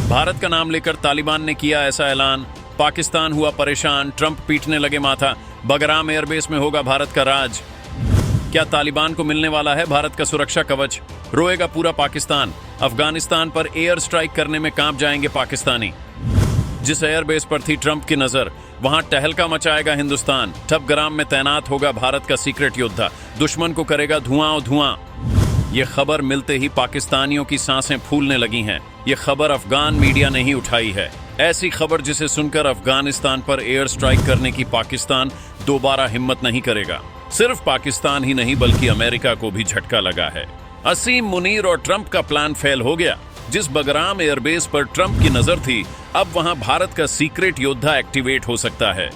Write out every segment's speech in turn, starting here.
भारत का नाम लेकर तालिबान ने किया ऐसा ऐलान, पाकिस्तान हुआ परेशान, ट्रंप पीटने लगे माथा, बगराम एयरबेस में होगा भारत का राज। क्या तालिबान को मिलने वाला है भारत का सुरक्षा कवच? रोएगा पूरा पाकिस्तान। अफगानिस्तान पर एयर स्ट्राइक करने में कांप जाएंगे पाकिस्तानी। जिस एयरबेस पर थी ट्रंप की नजर, वहां टहलका मचाएगा हिंदुस्तान। ठपग्राम में तैनात होगा भारत का सीक्रेट योद्धा, दुश्मन को करेगा धुआं धुआं। ये खबर मिलते ही पाकिस्तानियों की सांसें फूलने लगी हैं। ये खबर अफगान मीडिया ने ही उठाई है। ऐसी खबर जिसे सुनकर अफगानिस्तान पर एयर स्ट्राइक करने की पाकिस्तान दोबारा हिम्मत नहीं करेगा। सिर्फ पाकिस्तान ही नहीं बल्कि अमेरिका को भी झटका लगा है। असीम मुनीर और ट्रंप का प्लान फेल हो गया। जिस बगराम एयरबेस पर ट्रंप की नजर थी, अब वहां भारत का सीक्रेट योद्धा एक्टिवेट हो सकता है।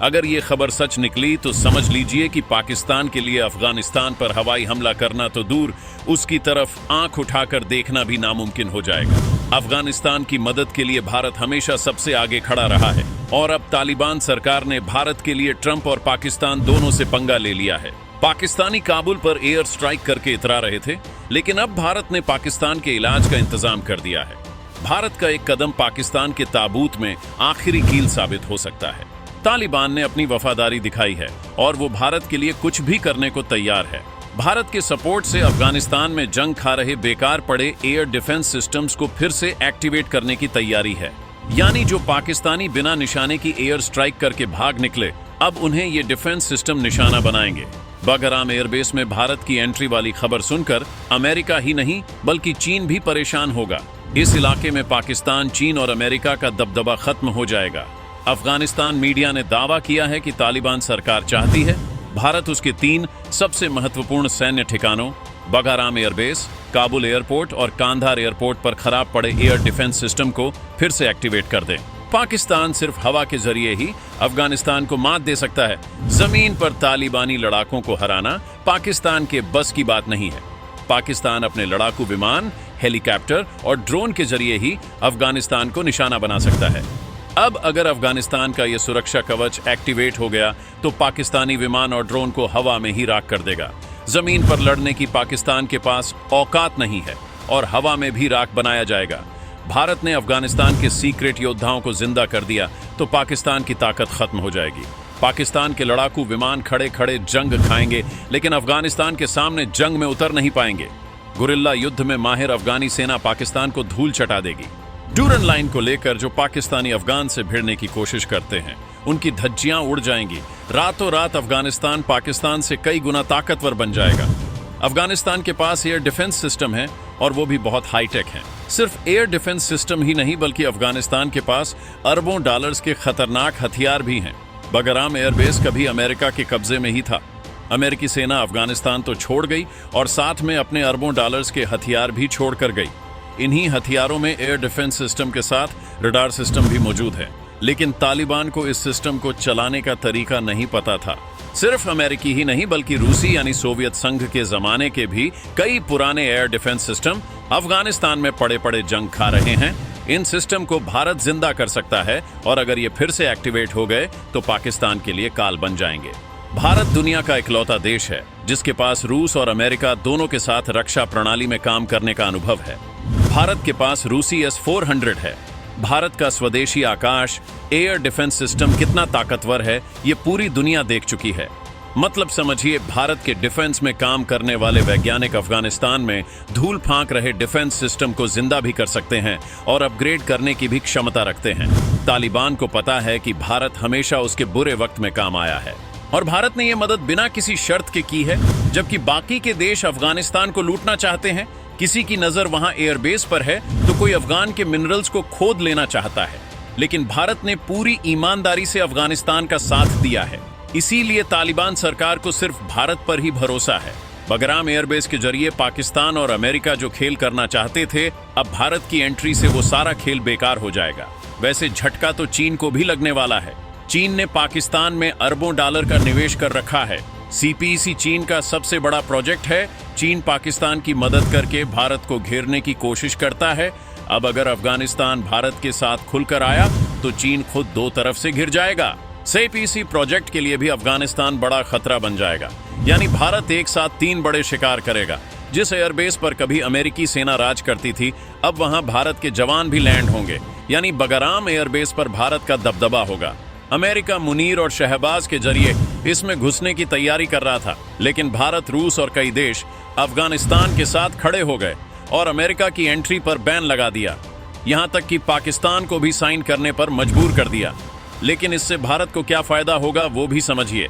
अगर ये खबर सच निकली तो समझ लीजिए कि पाकिस्तान के लिए अफगानिस्तान पर हवाई हमला करना तो दूर, उसकी तरफ आंख उठाकर देखना भी नामुमकिन हो जाएगा। अफगानिस्तान की मदद के लिए भारत हमेशा सबसे आगे खड़ा रहा है और अब तालिबान सरकार ने भारत के लिए ट्रंप और पाकिस्तान दोनों से पंगा ले लिया है। पाकिस्तानी काबुल पर एयर स्ट्राइक करके इतरा रहे थे, लेकिन अब भारत ने पाकिस्तान के इलाज का इंतजाम कर दिया है। भारत का एक कदम पाकिस्तान के ताबूत में आखिरी कील साबित हो सकता है। तालिबान ने अपनी वफादारी दिखाई है और वो भारत के लिए कुछ भी करने को तैयार है। भारत के सपोर्ट से अफगानिस्तान में जंग खा रहे बेकार पड़े एयर डिफेंस सिस्टम्स को फिर से एक्टिवेट करने की तैयारी है। यानी जो पाकिस्तानी बिना निशाने की एयर स्ट्राइक करके भाग निकले, अब उन्हें ये डिफेंस सिस्टम निशाना बनाएंगे। बगराम एयरबेस में भारत की एंट्री वाली खबर सुनकर अमेरिका ही नहीं बल्कि चीन भी परेशान होगा। इस इलाके में पाकिस्तान, चीन और अमेरिका का दबदबा खत्म हो जाएगा। अफगानिस्तान मीडिया ने दावा किया है कि तालिबान सरकार चाहती है भारत उसके 3 सबसे महत्वपूर्ण सैन्य ठिकानों बगराम एयरबेस, काबुल एयरपोर्ट और कांधार एयरपोर्ट पर खराब पड़े एयर डिफेंस सिस्टम को फिर से एक्टिवेट कर दे। पाकिस्तान सिर्फ हवा के जरिए ही अफगानिस्तान को मात दे सकता है। जमीन पर तालिबानी लड़ाकों को हराना पाकिस्तान के बस की बात नहीं है। पाकिस्तान अपने लड़ाकू विमान, हेलीकॉप्टर और ड्रोन के जरिए ही अफगानिस्तान को निशाना बना सकता है। अब अगर अफगानिस्तान का यह सुरक्षा कवच एक्टिवेट हो गया तो पाकिस्तानी विमान और ड्रोन को हवा में ही राख कर देगा। जमीन पर लड़ने की पाकिस्तान के पास औकात नहीं है और हवा में भी राख बनाया जाएगा। भारत ने अफगानिस्तान के सीक्रेट योद्धाओं को जिंदा कर दिया तो पाकिस्तान की ताकत खत्म हो जाएगी। पाकिस्तान के लड़ाकू विमान खड़े खड़े जंग खाएंगे, लेकिन अफगानिस्तान के सामने जंग में उतर नहीं पाएंगे। गुरिल्ला युद्ध में माहिर अफगानी सेना पाकिस्तान को धूल चटा देगी। डूरन लाइन को लेकर जो पाकिस्तानी अफगान से भिड़ने की कोशिश करते हैं, उनकी धज्जियां उड़ जाएंगी। रातों रात अफगानिस्तान पाकिस्तान से कई गुना ताकतवर बन जाएगा। अफगानिस्तान के पास एयर डिफेंस सिस्टम है और वो भी बहुत हाईटेक है। सिर्फ एयर डिफेंस सिस्टम ही नहीं बल्कि अफगानिस्तान के पास अरबों डॉलर्स के खतरनाक हथियार भी हैं। बगराम एयरबेस कभी अमेरिका के कब्जे में ही था। अमेरिकी सेना अफगानिस्तान तो छोड़ गई और साथ में अपने अरबों डॉलर्स के हथियार भी छोड़ कर गई। इन्हीं हथियारों में एयर डिफेंस सिस्टम के साथ रडार सिस्टम भी मौजूद है, लेकिन तालिबान को इस सिस्टम को चलाने का तरीका नहीं पता था। सिर्फ अमेरिकी ही नहीं बल्कि रूसी यानी सोवियत संघ के जमाने के भी कई पुराने एयर डिफेंस सिस्टम अफगानिस्तान में पड़े पड़े जंग खा रहे हैं। इन सिस्टम को भारत जिंदा कर सकता है और अगर ये फिर से एक्टिवेट हो गए तो पाकिस्तान के लिए काल बन जाएंगे। भारत दुनिया का इकलौता देश है जिसके पास रूस और अमेरिका दोनों के साथ रक्षा प्रणाली में काम करने का अनुभव है। भारत के पास रूसी S-400 है। भारत का स्वदेशी आकाश एयर डिफेंस सिस्टम कितना ताकतवर है ये पूरी दुनिया देख चुकी है। मतलब समझिए, भारत के डिफेंस में काम करने वाले वैज्ञानिक अफगानिस्तान में धूल फांक रहे डिफेंस सिस्टम को जिंदा भी कर सकते हैं और अपग्रेड करने की भी क्षमता रखते हैं। तालिबान को पता है कि भारत हमेशा उसके बुरे वक्त में काम आया है और भारत ने यह मदद बिना किसी शर्त के की है, जबकि बाकी के देश अफगानिस्तान को लूटना चाहते हैं। किसी की नजर वहां एयरबेस पर है तो कोई अफगान के मिनरल्स को खोद लेना चाहता है, लेकिन भारत ने पूरी ईमानदारी से अफगानिस्तान का साथ दिया है। इसीलिए तालिबान सरकार को सिर्फ भारत पर ही भरोसा है। बगराम एयरबेस के जरिए पाकिस्तान और अमेरिका जो खेल करना चाहते थे, अब भारत की एंट्री से वो सारा खेल बेकार हो जाएगा। वैसे झटका तो चीन को भी लगने वाला है। चीन ने पाकिस्तान में अरबों डॉलर का निवेश कर रखा है। CPEC चीन का सबसे बड़ा प्रोजेक्ट है। चीन पाकिस्तान की मदद करके भारत को घेरने की कोशिश करता है। अब अगर अफगानिस्तान भारत के साथ खुलकर आया तो चीन खुद दो तरफ से घिर जाएगा। CPEC प्रोजेक्ट के लिए भी अफगानिस्तान बड़ा खतरा बन जाएगा। यानी भारत एक साथ 3 बड़े शिकार करेगा। जिस एयरबेस पर कभी अमेरिकी सेना राज करती थी, अब वहां भारत के जवान भी लैंड होंगे, यानी बगराम एयरबेस पर भारत का दबदबा होगा। अमेरिका मुनीर और शहबाज के जरिए इसमें घुसने की तैयारी कर रहा था, लेकिन भारत, रूस और कई देश अफगानिस्तान के साथ खड़े हो गए और अमेरिका की एंट्री पर बैन लगा दिया। यहां तक कि पाकिस्तान को भी साइन करने पर मजबूर कर दिया। लेकिन इससे भारत को क्या फायदा होगा वो भी समझिए।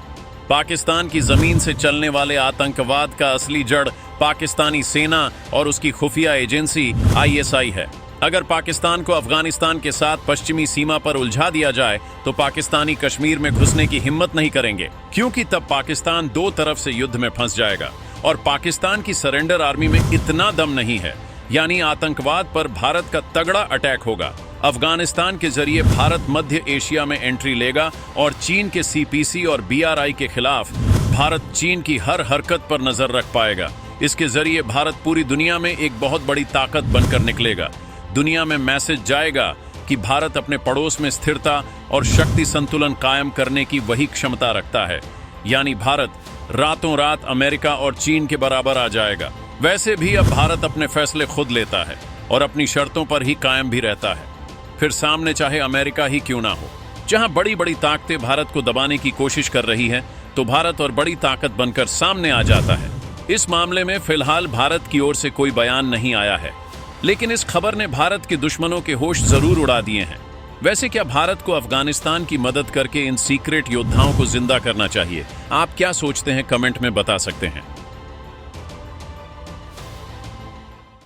पाकिस्तान की जमीन से चलने वाले आतंकवाद का असली जड़ पाकिस्तानी सेना और उसकी खुफिया एजेंसी ISI है। अगर पाकिस्तान को अफगानिस्तान के साथ पश्चिमी सीमा पर उलझा दिया जाए तो पाकिस्तानी कश्मीर में घुसने की हिम्मत नहीं करेंगे, क्योंकि तब पाकिस्तान दो तरफ से युद्ध में फंस जाएगा और पाकिस्तान की सरेंडर आर्मी में इतना दम नहीं है। यानी आतंकवाद पर भारत का तगड़ा अटैक होगा। अफगानिस्तान के जरिए भारत मध्य एशिया में एंट्री लेगा और चीन के CPC और BRI के खिलाफ भारत चीन की हर हरकत पर नजर रख पाएगा। इसके जरिए भारत पूरी दुनिया में एक बहुत बड़ी ताकत बनकर निकलेगा। दुनिया में मैसेज जाएगा कि भारत अपने पड़ोस में स्थिरता और शक्ति संतुलन कायम करने की वही क्षमता रखता है। यानी भारत रातों रात अमेरिका और चीन के बराबर आ जाएगा। वैसे भी अब भारत अपने फैसले खुद लेता है और अपनी शर्तों पर ही कायम भी रहता है, फिर सामने चाहे अमेरिका ही क्यों ना हो। जहां बड़ी बड़ी ताकतें भारत को दबाने की कोशिश कर रही हैं, तो भारत और बड़ी ताकत बनकर सामने आ जाता है। इस मामले में फिलहाल भारत की ओर से कोई बयान नहीं आया है, लेकिन इस खबर ने भारत के दुश्मनों के होश जरूर उड़ा दिए हैं। वैसे क्या भारत को अफगानिस्तान की मदद करके इन सीक्रेट योद्धाओं को जिंदा करना चाहिए? आप क्या सोचते हैं, कमेंट में बता सकते हैं।